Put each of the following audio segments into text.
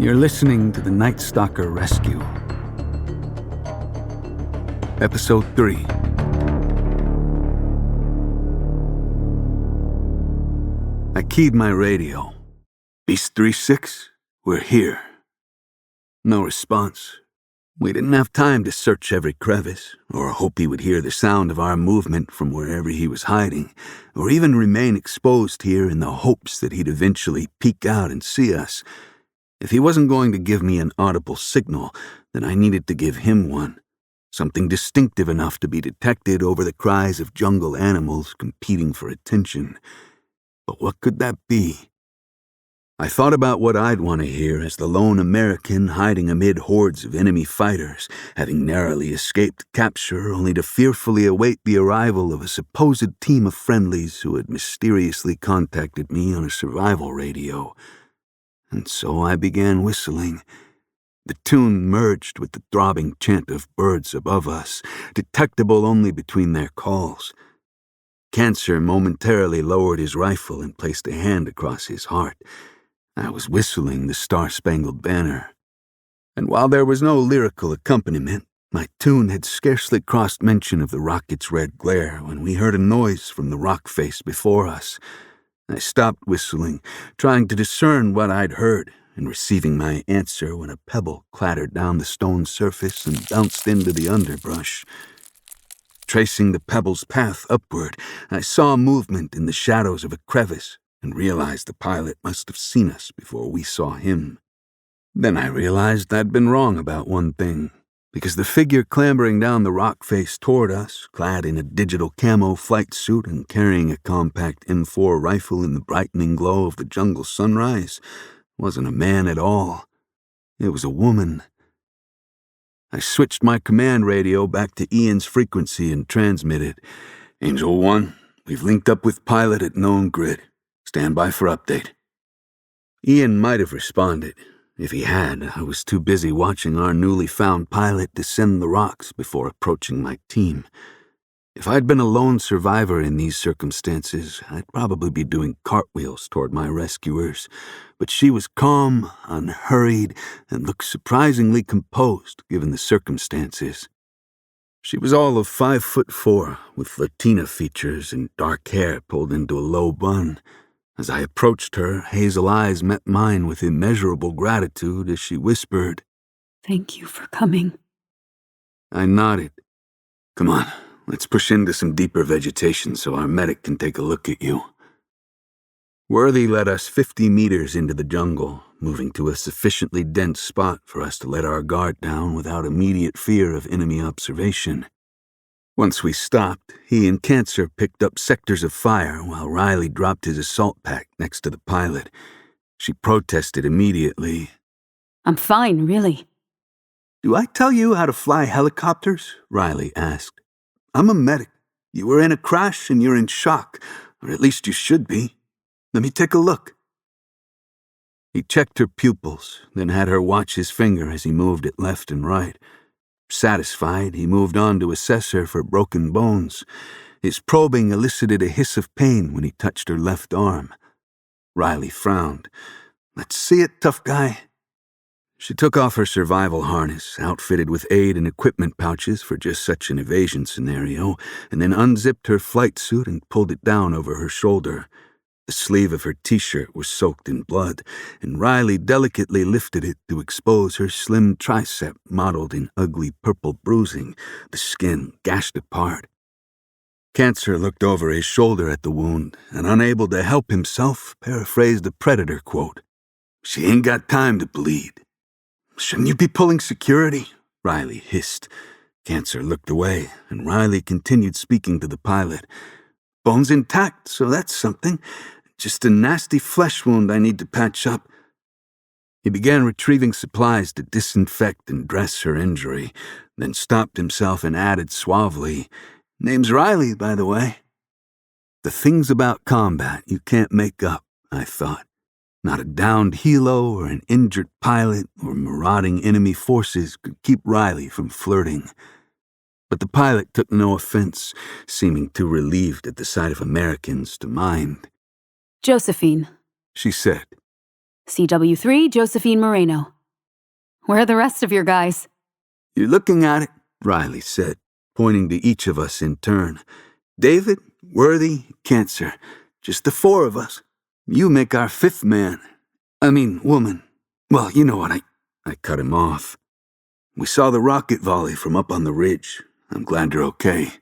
You're listening to the Night Stalker Rescue. Episode 3. I keyed my radio. Beast 3-6, we're here. No response. We didn't have time to search every crevice, or hope he would hear the sound of our movement from wherever he was hiding, or even remain exposed here in the hopes that he'd eventually peek out and see us. If he wasn't going to give me an audible signal, then I needed to give him one. Something distinctive enough to be detected over the cries of jungle animals competing for attention. But what could that be? I thought about what I'd want to hear as the lone American hiding amid hordes of enemy fighters, having narrowly escaped capture only to fearfully await the arrival of a supposed team of friendlies who had mysteriously contacted me on a survival radio. And so I began whistling. The tune merged with the throbbing chant of birds above us, detectable only between their calls. Kasper momentarily lowered his rifle and placed a hand across his heart. I was whistling the Star-Spangled Banner. And while there was no lyrical accompaniment, my tune had scarcely crossed mention of the rocket's red glare when we heard a noise from the rock face before us. I stopped whistling, trying to discern what I'd heard, and receiving my answer when a pebble clattered down the stone surface and bounced into the underbrush. Tracing the pebble's path upward, I saw movement in the shadows of a crevice and realized the pilot must have seen us before we saw him. Then I realized I'd been wrong about one thing, because the figure clambering down the rock face toward us, clad in a digital camo flight suit and carrying a compact M4 rifle in the brightening glow of the jungle sunrise, wasn't a man at all. It was a woman. I switched my command radio back to Ian's frequency and transmitted. Angel 1, we've linked up with pilot at known grid. Stand by for update. Ian might have responded. If he had, I was too busy watching our newly found pilot descend the rocks before approaching my team. If I'd been a lone survivor in these circumstances, I'd probably be doing cartwheels toward my rescuers. But she was calm, unhurried, and looked surprisingly composed given the circumstances. She was all of 5'4", with Latina features and dark hair pulled into a low bun. As I approached her, hazel eyes met mine with immeasurable gratitude as she whispered, "Thank you for coming." I nodded. Come on, let's push into some deeper vegetation so our medic can take a look at you. Worthy led us 50 meters into the jungle, moving to a sufficiently dense spot for us to let our guard down without immediate fear of enemy observation. Once we stopped, he and Kasper picked up sectors of fire while Riley dropped his assault pack next to the pilot. She protested immediately. "I'm fine, really." Do I tell you how to fly helicopters? Riley asked. I'm a medic. You were in a crash and you're in shock, or at least you should be. Let me take a look. He checked her pupils, then had her watch his finger as he moved it left and right. Satisfied, he moved on to assess her for broken bones. His probing elicited a hiss of pain when he touched her left arm. Riley frowned. Let's see it, tough guy. She took off her survival harness, outfitted with aid and equipment pouches for just such an evasion scenario, and then unzipped her flight suit and pulled it down over her shoulder. The sleeve of her t-shirt was soaked in blood, and Riley delicately lifted it to expose her slim tricep mottled in ugly purple bruising, the skin gashed apart. Kasper looked over his shoulder at the wound, and unable to help himself, paraphrased the Predator quote. She ain't got time to bleed. Shouldn't you be pulling security? Riley hissed. Kasper looked away, and Riley continued speaking to the pilot. Bones intact, so that's something. Just a nasty flesh wound I need to patch up. He began retrieving supplies to disinfect and dress her injury, then stopped himself and added suavely, Name's Riley, by the way. The things about combat you can't make up, I thought. Not a downed helo or an injured pilot or marauding enemy forces could keep Riley from flirting. But the pilot took no offense, seeming too relieved at the sight of Americans to mind. "Josephine," she said. CW3, Josephine Moreno. Where are the rest of your guys? You're looking at it, Riley said, pointing to each of us in turn. David, Worthy, Cancer. Just the four of us. You make our fifth man. Woman. Well, you know what, I cut him off. We saw the rocket volley from up on the ridge. I'm glad you're okay.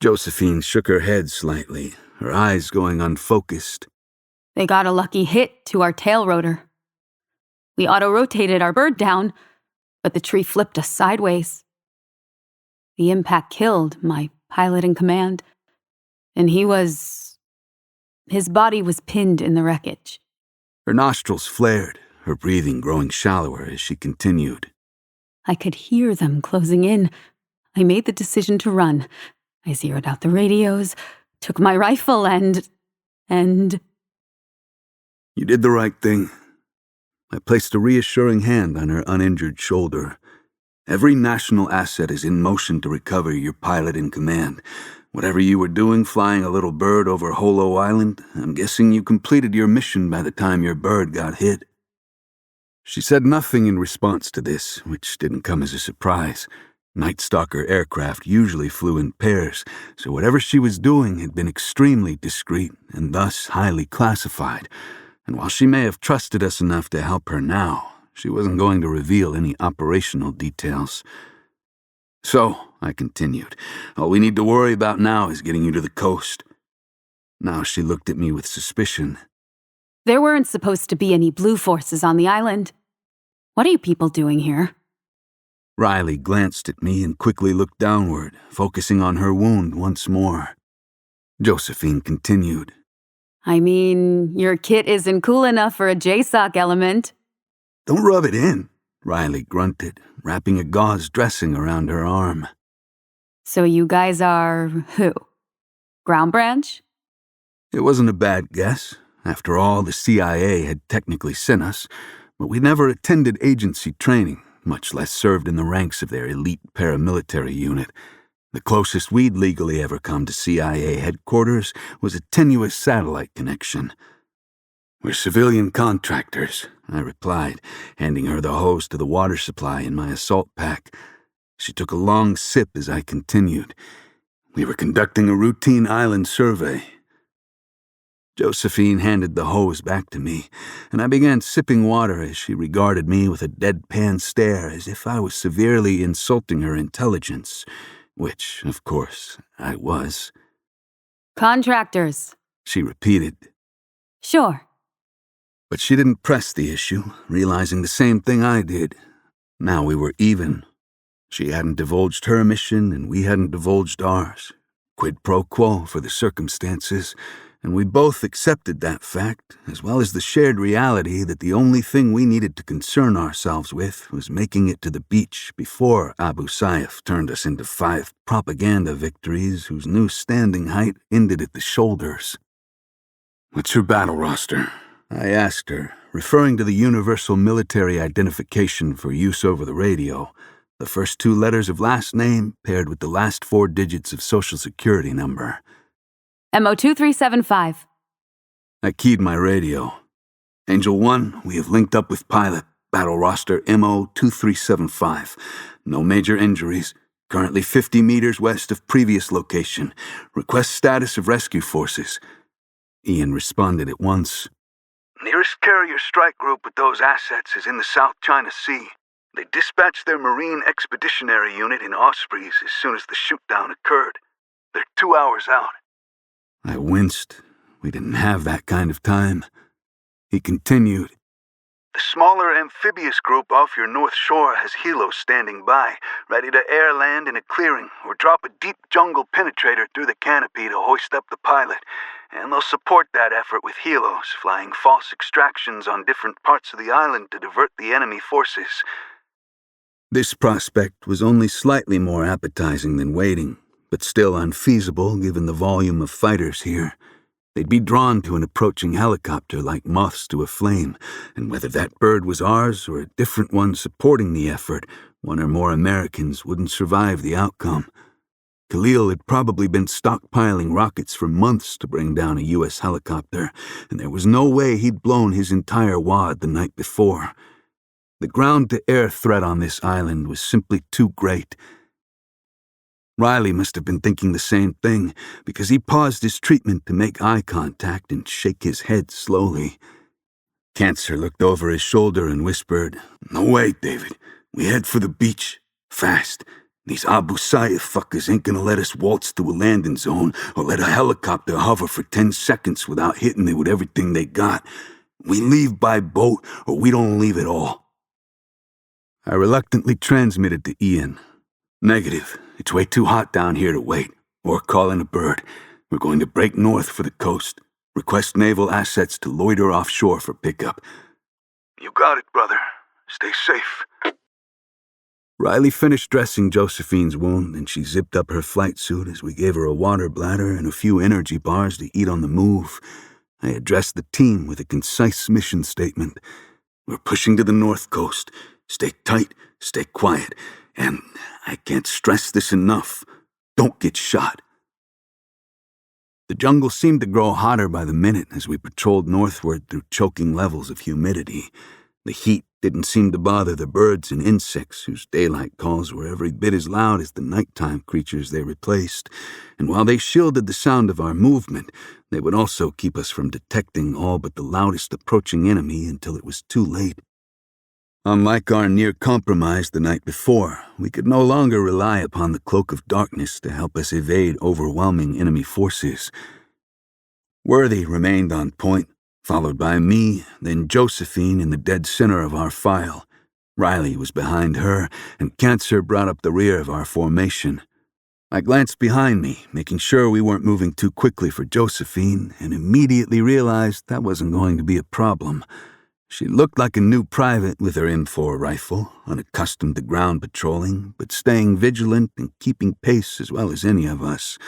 Josephine shook her head slightly, her eyes going unfocused. They got a lucky hit to our tail rotor. We auto-rotated our bird down, but the tree flipped us sideways. The impact killed my pilot in command, and his body was pinned in the wreckage. Her nostrils flared, her breathing growing shallower as she continued. I could hear them closing in. I made the decision to run. I zeroed out the radios, took my rifle, and... You did the right thing. I placed a reassuring hand on her uninjured shoulder. Every national asset is in motion to recover your pilot in command. Whatever you were doing flying a little bird over Holo Island, I'm guessing you completed your mission by the time your bird got hit. She said nothing in response to this, which didn't come as a surprise. Night Stalker aircraft usually flew in pairs, so whatever she was doing had been extremely discreet and thus highly classified. And while she may have trusted us enough to help her now, she wasn't going to reveal any operational details. So, I continued, all we need to worry about now is getting you to the coast. Now she looked at me with suspicion. There weren't supposed to be any blue forces on the island. What are you people doing here? Riley glanced at me and quickly looked downward, focusing on her wound once more. Josephine continued. Your kit isn't cool enough for a JSOC element. Don't rub it in, Riley grunted, wrapping a gauze dressing around her arm. So you guys are who? Ground Branch? It wasn't a bad guess. After all, the CIA had technically sent us, but we never attended agency training, much less served in the ranks of their elite paramilitary unit. The closest we'd legally ever come to CIA headquarters was a tenuous satellite connection. We're civilian contractors, I replied, handing her the hose to the water supply in my assault pack. She took a long sip as I continued. We were conducting a routine island survey. Josephine handed the hose back to me, and I began sipping water as she regarded me with a deadpan stare as if I was severely insulting her intelligence, which, of course, I was. Contractors, she repeated. Sure. But she didn't press the issue, realizing the same thing I did. Now we were even. She hadn't divulged her mission, and we hadn't divulged ours. Quid pro quo for the circumstances, and we both accepted that fact, as well as the shared reality that the only thing we needed to concern ourselves with was making it to the beach before Abu Sayyaf turned us into 5 propaganda victories whose new standing height ended at the shoulders. What's your battle roster? I asked her, referring to the universal military identification for use over the radio, the first 2 letters of last name paired with the last 4 digits of social security number. MO2375. I keyed my radio. Angel 1, we have linked up with pilot. Battle roster MO2375. No major injuries. Currently 50 meters west of previous location. Request status of rescue forces. Ian responded at once. Nearest carrier strike group with those assets is in the South China Sea. They dispatched their Marine Expeditionary Unit in Ospreys as soon as the shoot-down occurred. They're 2 hours out. I winced. We didn't have that kind of time. He continued. The smaller amphibious group off your north shore has helos standing by, ready to air-land in a clearing or drop a deep jungle penetrator through the canopy to hoist up the pilot, and they'll support that effort with helos, flying false extractions on different parts of the island to divert the enemy forces. This prospect was only slightly more appetizing than waiting, but still unfeasible given the volume of fighters here. They'd be drawn to an approaching helicopter like moths to a flame, and whether that bird was ours or a different one supporting the effort, one or more Americans wouldn't survive the outcome. Khalil had probably been stockpiling rockets for months to bring down a U.S. helicopter, and there was no way he'd blown his entire wad the night before. The ground-to-air threat on this island was simply too great. Riley must have been thinking the same thing, because he paused his treatment to make eye contact and shake his head slowly. Kasper looked over his shoulder and whispered, "No way, David. We head for the beach. Fast. These Abu Sayyaf fuckers ain't gonna let us waltz to a landing zone or let a helicopter hover for 10 seconds without hitting it with everything they got. We leave by boat or we don't leave at all." I reluctantly transmitted to Ian. "Negative. It's way too hot down here to wait. Or call in a bird. We're going to break north for the coast. Request naval assets to loiter offshore for pickup." "You got it, brother. Stay safe." Riley finished dressing Josephine's wound, and she zipped up her flight suit as we gave her a water bladder and a few energy bars to eat on the move. I addressed the team with a concise mission statement. "We're pushing to the north coast. Stay tight, stay quiet, and I can't stress this enough, don't get shot." The jungle seemed to grow hotter by the minute as we patrolled northward through choking levels of humidity. The heat didn't seem to bother the birds and insects whose daylight calls were every bit as loud as the nighttime creatures they replaced, and while they shielded the sound of our movement, they would also keep us from detecting all but the loudest approaching enemy until it was too late. Unlike our near compromise the night before, we could no longer rely upon the cloak of darkness to help us evade overwhelming enemy forces. Worthy remained on point, followed by me, then Josephine in the dead center of our file. Riley was behind her, and Kasper brought up the rear of our formation. I glanced behind me, making sure we weren't moving too quickly for Josephine, and immediately realized that wasn't going to be a problem. She looked like a new private with her M4 rifle, unaccustomed to ground patrolling, but staying vigilant and keeping pace as well as any of us.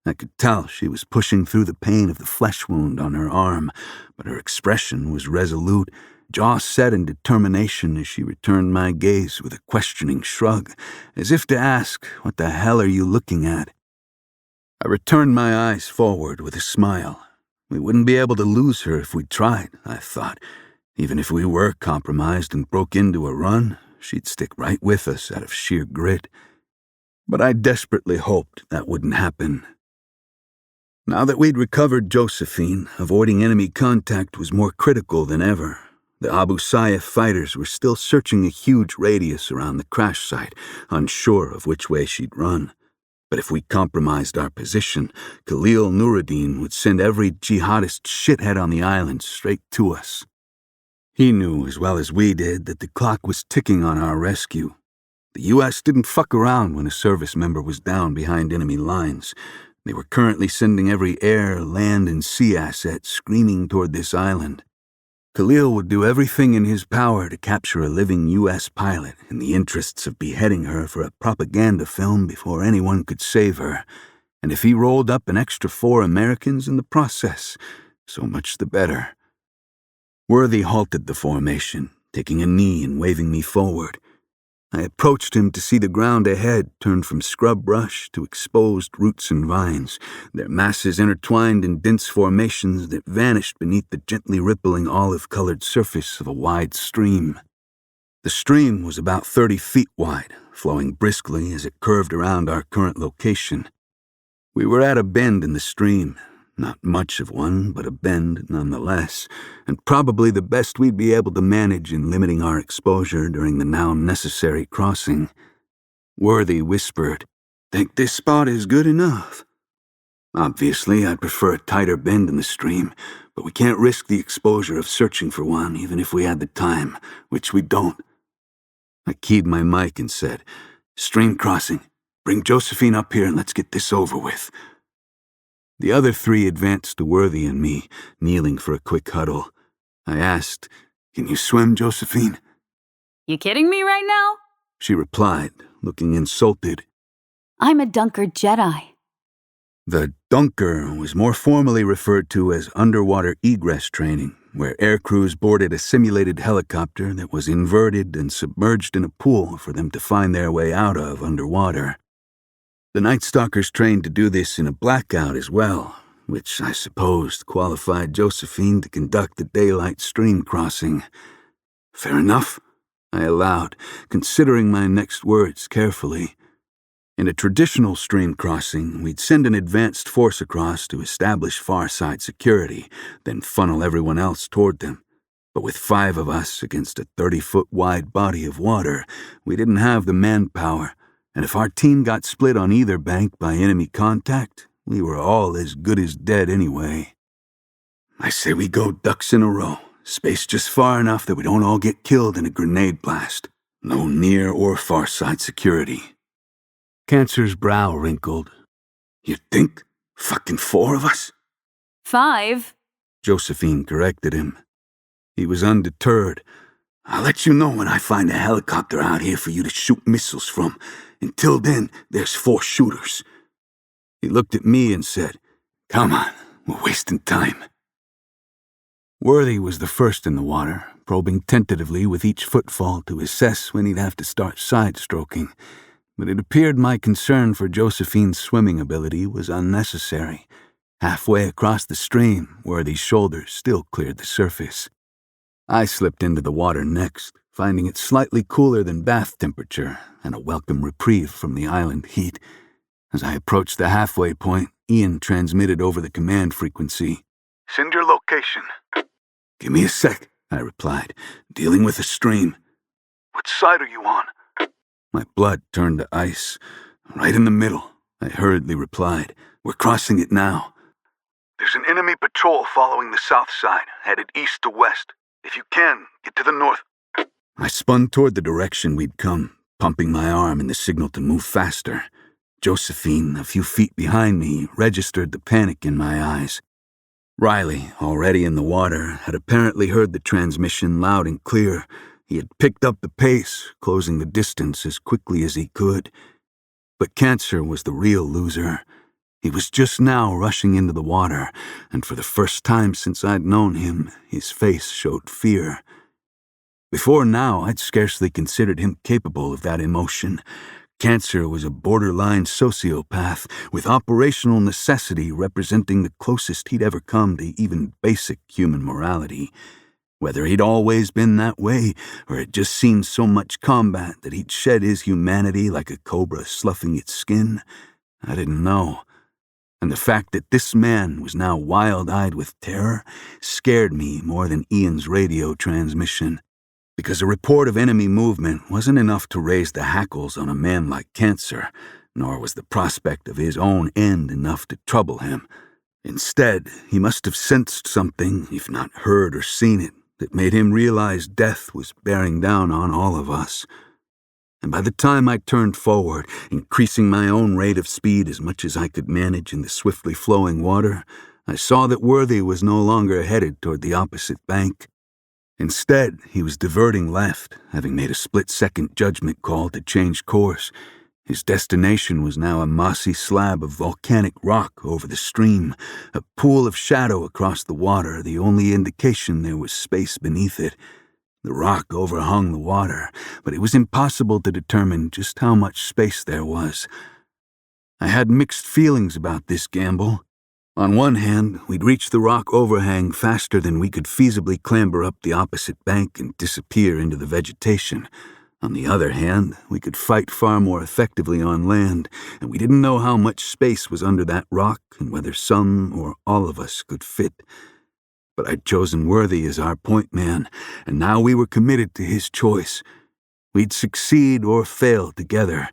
I could tell she was pushing through the pain of the flesh wound on her arm, but her expression was resolute, jaw set in determination as she returned my gaze with a questioning shrug, as if to ask, "What the hell are you looking at?" I returned my eyes forward with a smile. We wouldn't be able to lose her if we tried, I thought. Even if we were compromised and broke into a run, she'd stick right with us out of sheer grit. But I desperately hoped that wouldn't happen. Now that we'd recovered Josephine, avoiding enemy contact was more critical than ever. The Abu Sayyaf fighters were still searching a huge radius around the crash site, unsure of which way she'd run. But if we compromised our position, Khalil Nuruddin would send every jihadist shithead on the island straight to us. He knew as well as we did that the clock was ticking on our rescue. The U.S. didn't fuck around when a service member was down behind enemy lines. They were currently sending every air, land, and sea asset screaming toward this island. Khalil would do everything in his power to capture a living U.S. pilot in the interests of beheading her for a propaganda film before anyone could save her. And if he rolled up an extra 4 Americans in the process, so much the better. Worthy halted the formation, taking a knee and waving me forward. I approached him to see the ground ahead turn from scrub brush to exposed roots and vines, their masses intertwined in dense formations that vanished beneath the gently rippling olive-colored surface of a wide stream. The stream was about 30 feet wide, flowing briskly as it curved around our current location. We were at a bend in the stream. Not much of one, but a bend nonetheless, and probably the best we'd be able to manage in limiting our exposure during the now necessary crossing. Worthy whispered, "Think this spot is good enough?" Obviously, I'd prefer a tighter bend in the stream, but we can't risk the exposure of searching for one even if we had the time, which we don't. I keyed my mic and said, "Stream crossing. Bring Josephine up here and let's get this over with." The other 3 advanced to Worthy and me, kneeling for a quick huddle. I asked, "Can you swim, Josephine?" You kidding me right now? She replied, looking insulted. I'm a Dunker Jedi. The Dunker was more formally referred to as underwater egress training, where air crews boarded a simulated helicopter that was inverted and submerged in a pool for them to find their way out of underwater. The Night Stalkers trained to do this in a blackout as well, which I supposed qualified Josephine to conduct the daylight stream crossing. Fair enough, I allowed, considering my next words carefully. In a traditional stream crossing, we'd send an advanced force across to establish far side security, then funnel everyone else toward them. But with 5 of us against a 30-foot wide body of water, we didn't have the manpower, and if our team got split on either bank by enemy contact, we were all as good as dead anyway. I say we go ducks in a row, spaced just far enough that we don't all get killed in a grenade blast. No near or far side security. Cancer's brow wrinkled. You think? Fucking 4 of us? 5. Josephine corrected him. He was undeterred. I'll let you know when I find a helicopter out here for you to shoot missiles from. Until then, there's 4 shooters. He looked at me and said, Come on, we're wasting time. Worthy was the first in the water, probing tentatively with each footfall to assess when he'd have to start side-stroking. But it appeared my concern for Josephine's swimming ability was unnecessary. Halfway across the stream, Worthy's shoulders still cleared the surface. I slipped into the water next, finding it slightly cooler than bath temperature and a welcome reprieve from the island heat. As I approached the halfway point, Ian transmitted over the command frequency. Send your location. Give me a sec, I replied, dealing with the stream. What side are you on? My blood turned to ice. Right in the middle, I hurriedly replied. We're crossing it now. There's an enemy patrol following the south side, headed east to west. If you can, get to the north. I spun toward the direction we'd come, pumping my arm in the signal to move faster. Josephine, a few feet behind me, registered the panic in my eyes. Riley, already in the water, had apparently heard the transmission loud and clear. He had picked up the pace, closing the distance as quickly as he could. But Cancer was the real loser. He was just now rushing into the water, and for the first time since I'd known him, his face showed fear. Before now, I'd scarcely considered him capable of that emotion. Cancer was a borderline sociopath, with operational necessity representing the closest he'd ever come to even basic human morality. Whether he'd always been that way, or had just seen so much combat that he'd shed his humanity like a cobra sloughing its skin, I didn't know. And the fact that this man was now wild-eyed with terror scared me more than Ian's radio transmission, because a report of enemy movement wasn't enough to raise the hackles on a man like Cancer, nor was the prospect of his own end enough to trouble him. Instead, he must have sensed something, if not heard or seen it, that made him realize death was bearing down on all of us. And by the time I turned forward, increasing my own rate of speed as much as I could manage in the swiftly flowing water, I saw that Worthy was no longer headed toward the opposite bank. Instead, he was diverting left, having made a split-second judgment call to change course. His destination was now a mossy slab of volcanic rock over the stream, a pool of shadow across the water, the only indication there was space beneath it. The rock overhung the water, but it was impossible to determine just how much space there was. I had mixed feelings about this gamble. On one hand, we'd reach the rock overhang faster than we could feasibly clamber up the opposite bank and disappear into the vegetation. On the other hand, we could fight far more effectively on land, and we didn't know how much space was under that rock and whether some or all of us could fit. But I'd chosen Worthy as our point man, and now we were committed to his choice. We'd succeed or fail together,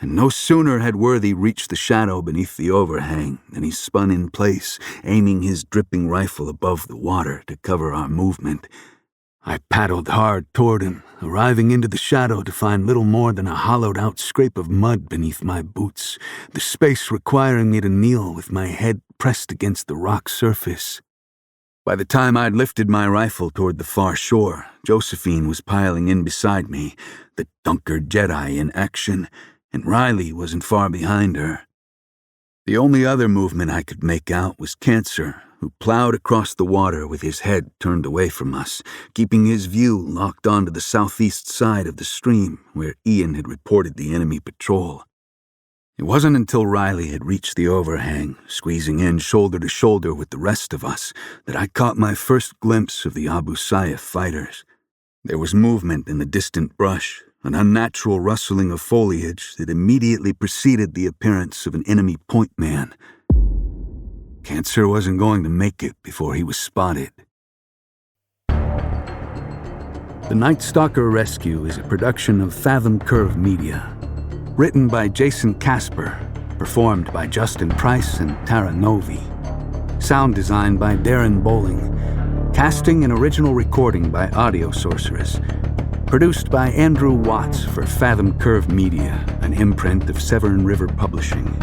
and no sooner had Worthy reached the shadow beneath the overhang than he spun in place, aiming his dripping rifle above the water to cover our movement. I paddled hard toward him, arriving into the shadow to find little more than a hollowed-out scrape of mud beneath my boots, the space requiring me to kneel with my head pressed against the rock surface. By the time I'd lifted my rifle toward the far shore, Josephine was piling in beside me, the Dunker Jedi in action, and Riley wasn't far behind her. The only other movement I could make out was Cancer, who plowed across the water with his head turned away from us, keeping his view locked onto the southeast side of the stream where Ian had reported the enemy patrol. It wasn't until Riley had reached the overhang, squeezing in shoulder to shoulder with the rest of us, that I caught my first glimpse of the Abu Sayyaf fighters. There was movement in the distant brush, an unnatural rustling of foliage that immediately preceded the appearance of an enemy point man. Cancer wasn't going to make it before he was spotted. The Night Stalker Rescue is a production of Fathom Curve Media. Written by Jason Kasper, performed by Justin Price and Tara Novi. Sound design by Darren Bowling. Casting and original recording by Audio Sorceress. Produced by Andrew Watts for Fathom Curve Media, an imprint of Severn River Publishing.